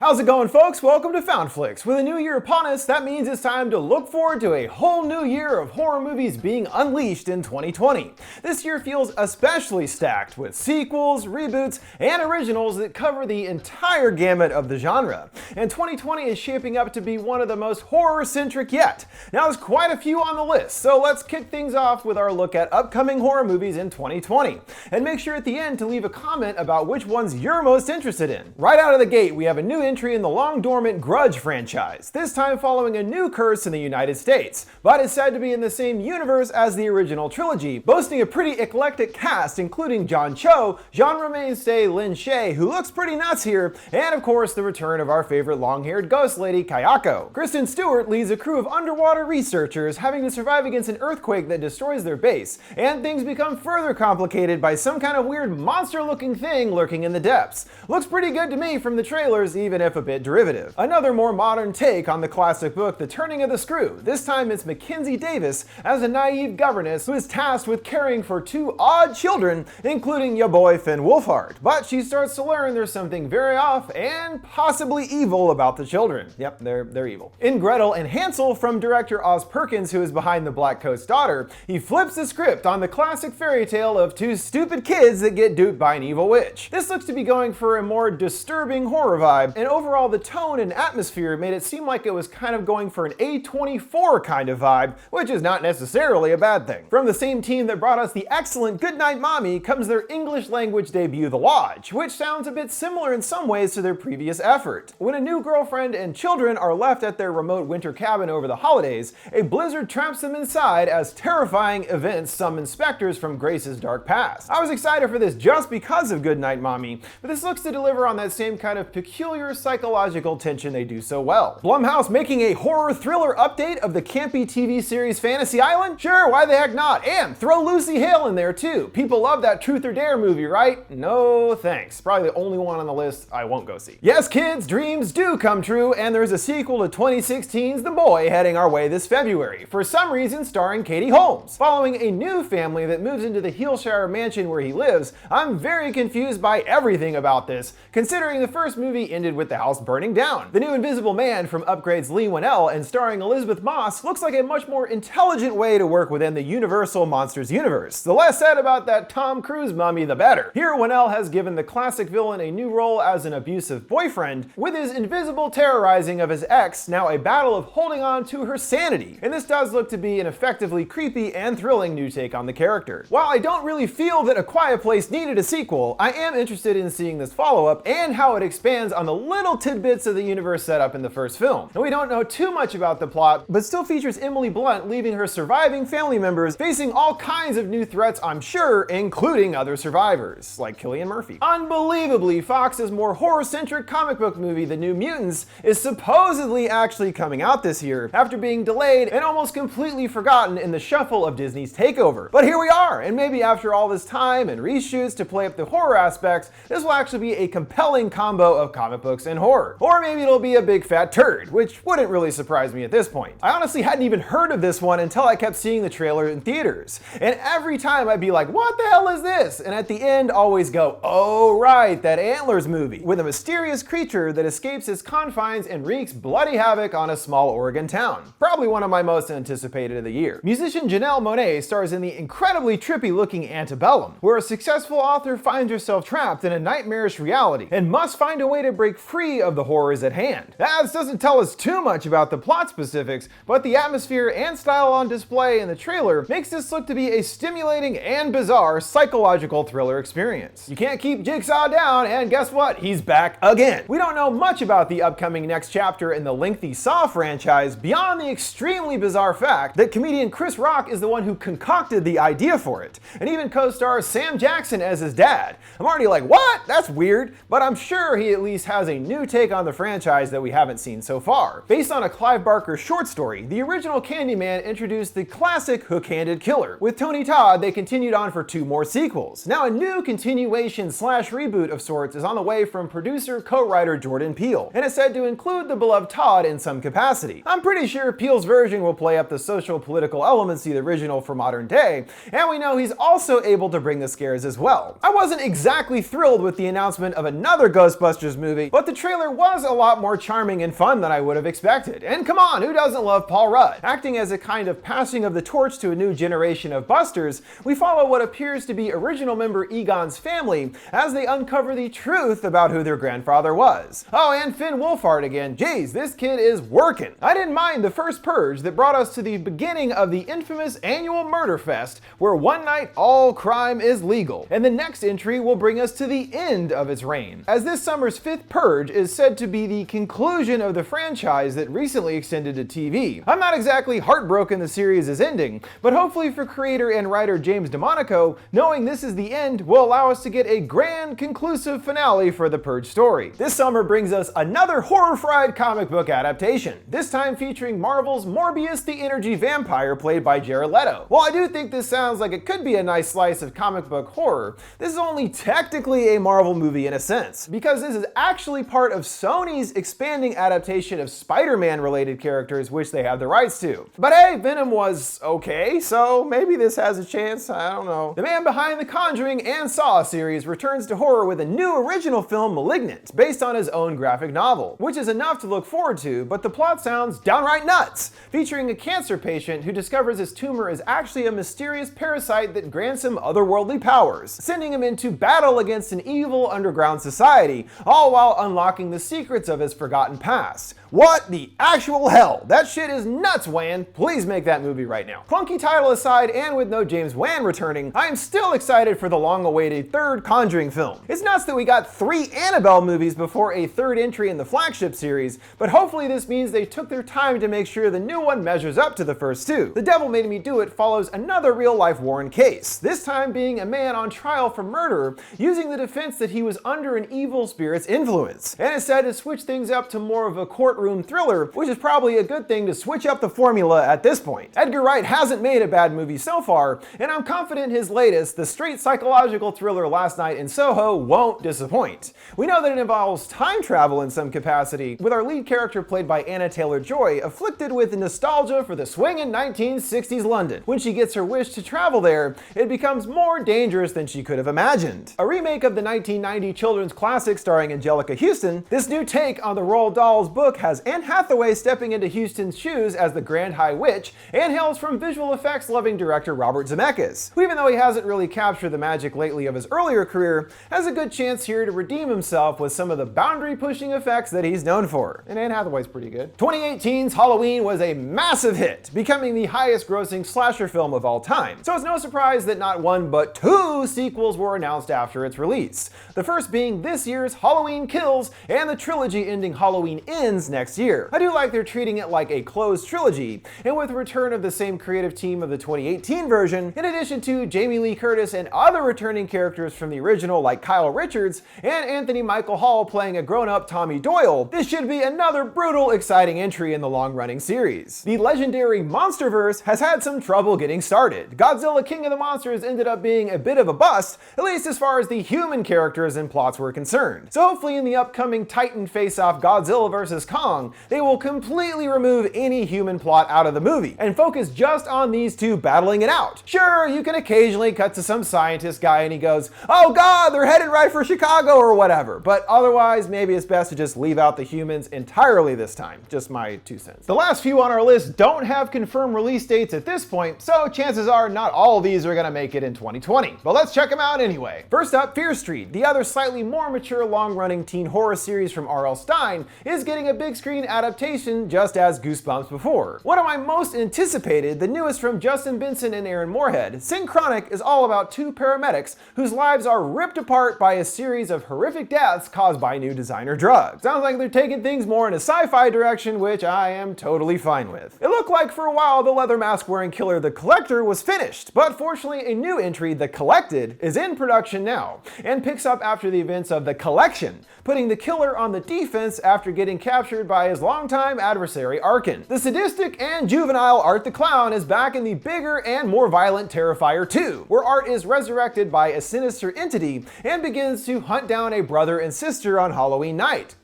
How's it going, folks? Welcome to FoundFlix. With a new year upon us, that means it's time to look forward to a whole new year of horror movies being unleashed in 2020. This year feels especially stacked with sequels, reboots, and originals that cover the entire gamut of the genre. And 2020 is shaping up to be one of the most horror-centric yet. Now, there's quite a few on the list, so let's kick things off with our look at upcoming horror movies in 2020. And make sure at the end to leave a comment about which ones you're most interested in. Right out of the gate, we have a new entry in the long-dormant GRUDGE franchise, this time following a new curse in the United States, but is said to be in the same universe as the original trilogy, boasting a pretty eclectic cast including John Cho, genre mainstay Lin Shaye, who looks pretty nuts here, and of course the return of our favorite long-haired ghost lady Kayako. Kristen Stewart leads a crew of underwater researchers having to survive against an earthquake that destroys their base, and things become further complicated by some kind of weird monster-looking thing lurking in the depths. Looks pretty good to me from the trailers, even if a bit derivative. Another more modern take on the classic book The Turning of the Screw. This time it's Mackenzie Davis as a naive governess who is tasked with caring for two odd children, including ya boy Finn Wolfhard. But she starts to learn there's something very off and possibly evil about the children. Yep, they're evil. In Gretel and Hansel, from director Oz Perkins, who is behind The Black Coat's Daughter, he flips the script on the classic fairy tale of two stupid kids that get duped by an evil witch. This looks to be going for a more disturbing horror vibe, and overall the tone and atmosphere made it seem like it was kind of going for an A24 kind of vibe, which is not necessarily a bad thing. From the same team that brought us the excellent Goodnight Mommy comes their English language debut The Lodge, which sounds a bit similar in some ways to their previous effort. When a new girlfriend and children are left at their remote winter cabin over the holidays, a blizzard traps them inside as terrifying events summon specters from Grace's dark past. I was excited for this just because of Goodnight Mommy, but this looks to deliver on that same kind of peculiar psychological tension they do so well. Blumhouse making a horror thriller update of the campy TV series Fantasy Island? Sure, why the heck not? And throw Lucy Hale in there too. People love that Truth or Dare movie, right? No thanks. Probably the only one on the list I won't go see. Yes, kids, dreams do come true, and there's a sequel to 2016's The Boy heading our way this February, for some reason starring Katie Holmes. Following a new family that moves into the Hillshire mansion where he lives, I'm very confused by everything about this, considering the first movie ended with the house burning down. The new Invisible Man from Upgrade's Lee Winnell and starring Elizabeth Moss looks like a much more intelligent way to work within the Universal Monsters universe. The less said about that Tom Cruise mummy, the better. Here, Winnell has given the classic villain a new role as an abusive boyfriend, with his invisible terrorizing of his ex now a battle of holding on to her sanity. And this does look to be an effectively creepy and thrilling new take on the character. While I don't really feel that A Quiet Place needed a sequel, I am interested in seeing this follow-up and how it expands on the little tidbits of the universe set up in the first film. And we don't know too much about the plot, but still features Emily Blunt leaving her surviving family members facing all kinds of new threats, I'm sure, including other survivors, like Cillian Murphy. Unbelievably, Fox's more horror-centric comic book movie, The New Mutants, is supposedly actually coming out this year, after being delayed and almost completely forgotten in the shuffle of Disney's takeover. But here we are, and maybe after all this time and reshoots to play up the horror aspects, this will actually be a compelling combo of comic books and horror. Or maybe it'll be a big fat turd, which wouldn't really surprise me at this point. I honestly hadn't even heard of this one until I kept seeing the trailer in theaters. And every time I'd be like, what the hell is this? And at the end always go, oh right, that Antlers movie, with a mysterious creature that escapes its confines and wreaks bloody havoc on a small Oregon town. Probably one of my most anticipated of the year. Musician Janelle Monáe stars in the incredibly trippy looking Antebellum, where a successful author finds herself trapped in a nightmarish reality and must find a way to break free of the horrors at hand. This doesn't tell us too much about the plot specifics, but the atmosphere and style on display in the trailer makes this look to be a stimulating and bizarre psychological thriller experience. You can't keep Jigsaw down, and guess what? He's back again. We don't know much about the upcoming next chapter in the lengthy Saw franchise beyond the extremely bizarre fact that comedian Chris Rock is the one who concocted the idea for it, and even co-stars Sam Jackson as his dad. I'm already like, what? That's weird, but I'm sure he at least has a new take on the franchise that we haven't seen so far. Based on a Clive Barker short story, the original Candyman introduced the classic hook-handed killer. With Tony Todd, they continued on for 2 more sequels. Now a new continuation slash reboot of sorts is on the way from producer co-writer Jordan Peele. Peele, and is said to include the beloved Todd in some capacity. I'm pretty sure Peele's version will play up the social political elements of the original for modern day, and we know he's also able to bring the scares as well. I wasn't exactly thrilled with the announcement of another Ghostbusters movie, but the trailer was a lot more charming and fun than I would have expected. And come on, who doesn't love Paul Rudd? Acting as a kind of passing of the torch to a new generation of Busters, we follow what appears to be original member Egon's family as they uncover the truth about who their grandfather was. Oh, and Finn Wolfhard again. Geez, this kid is working. I didn't mind the first Purge that brought us to the beginning of the infamous annual murder fest, where one night all crime is legal, and the next entry will bring us to the end of its reign, as this summer's fifth Purge is said to be the conclusion of the franchise that recently extended to TV. I'm not exactly heartbroken the series is ending, but hopefully for creator and writer James DeMonaco, knowing this is the end will allow us to get a grand conclusive finale for the Purge story. This summer brings us another horror-fried comic book adaptation, this time featuring Marvel's Morbius the Energy Vampire played by Jared Leto. While I do think this sounds like it could be a nice slice of comic book horror, this is only technically a Marvel movie in a sense, because this is actually part of Sony's expanding adaptation of Spider-Man related characters which they have the rights to. But hey, Venom was okay, so maybe this has a chance, I don't know. The man behind the Conjuring and Saw series returns to horror with a new original film, *Malignant*, based on his own graphic novel, which is enough to look forward to, but the plot sounds downright nuts, featuring a cancer patient who discovers his tumor is actually a mysterious parasite that grants him otherworldly powers, sending him into battle against an evil underground society, all while unlocking the secrets of his forgotten past. What the actual hell? That shit is nuts, Wan. Please make that movie right now. Clunky title aside, and with no James Wan returning, I am still excited for the long-awaited third Conjuring film. It's nuts that we got 3 Annabelle movies before a third entry in the flagship series, but hopefully this means they took their time to make sure the new one measures up to the first 2. The Devil Made Me Do It follows another real-life Warren case, this time being a man on trial for murder, using the defense that he was under an evil spirit's influence, and is said to switch things up to more of a courtroom thriller, which is probably a good thing to switch up the formula at this point. Edgar Wright hasn't made a bad movie so far, and I'm confident his latest, the straight psychological thriller Last Night in Soho, won't disappoint. We know that it involves time travel in some capacity, with our lead character played by Anna Taylor-Joy afflicted with nostalgia for the swinging 1960s London. When she gets her wish to travel there, it becomes more dangerous than she could have imagined. A remake of the 1990 children's classic starring Angelica Houston, this new take on the Roald Dahl's book has Anne Hathaway stepping into Houston's shoes as the Grand High Witch, and hails from visual effects loving director Robert Zemeckis, who, even though he hasn't really captured the magic lately of his earlier career, has a good chance here to redeem himself with some of the boundary-pushing effects that he's known for. And Anne Hathaway's pretty good. 2018's Halloween was a massive hit, becoming the highest-grossing slasher film of all time. So it's no surprise that not 1 but 2 sequels were announced after its release. The first being this year's Halloween Kills, and the trilogy ending Halloween Ends next year. I do like they're treating it like a closed trilogy, and with the return of the same creative team of the 2018 version, in addition to Jamie Lee Curtis and other returning characters from the original like Kyle Richards and Anthony Michael Hall playing a grown-up Tommy Doyle, this should be another brutal, exciting entry in the long-running series. The legendary Monsterverse has had some trouble getting started. Godzilla King of the Monsters ended up being a bit of a bust, at least as far as the human characters and plots were concerned. So hopefully in the upcoming Titan face-off Godzilla vs. Kong, they will completely remove any human plot out of the movie and focus just on these two battling it out. Sure, you can occasionally cut to some scientist guy and he goes, "Oh god, they're headed right for Chicago," or whatever, but otherwise maybe it's best to just leave out the humans entirely this time. Just my 2 cents. The last few on our list don't have confirmed release dates at this point, so chances are not all of these are gonna make it in 2020, but let's check them out anyway. First up, Fear Street, the other slightly more mature long-running teen horror series from R.L. Stine, is getting a big screen adaptation just as Goosebumps before. One of my most anticipated, the newest from Justin Benson and Aaron Moorhead, SYNCHRONIC is all about 2 paramedics whose lives are ripped apart by a series of horrific deaths caused by new designer drugs. Sounds like they're taking things more in a sci-fi direction, which I am totally fine with. It looked like for a while the leather mask wearing killer The Collector was finished, but fortunately a new entry, The Collected, is in production now, and picks up after the events of The Collection, putting the killer on the defense after getting captured by his longtime adversary Arkin. The sadistic and juvenile Art the Clown is back in the bigger and more violent Terrifier 2, where Art is resurrected by a sinister entity and begins to hunt down a brother and sister on Halloween night. night.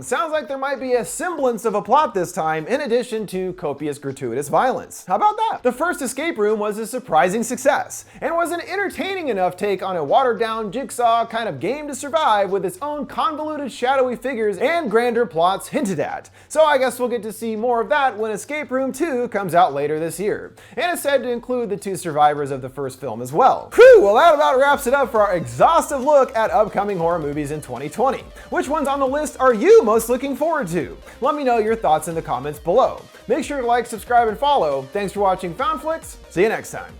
Sounds like there might be a semblance of a plot this time, in addition to copious gratuitous violence. How about that? The first escape room was a surprising success, and was an entertaining enough take on a watered-down Jigsaw kind of game to survive with its own convoluted shadowy figures and grander plots hinted at. So I guess we'll get to see more of that when Escape Room 2 comes out later this year, and it's said to include the 2 survivors of the first film as well. Whew, well that about wraps it up for our exhaustive look at upcoming horror movies in 2020. Which ones on the list are you most looking forward to? Let me know your thoughts in the comments below. Make sure to like, subscribe, and follow. Thanks for watching FoundFlix. See you next time.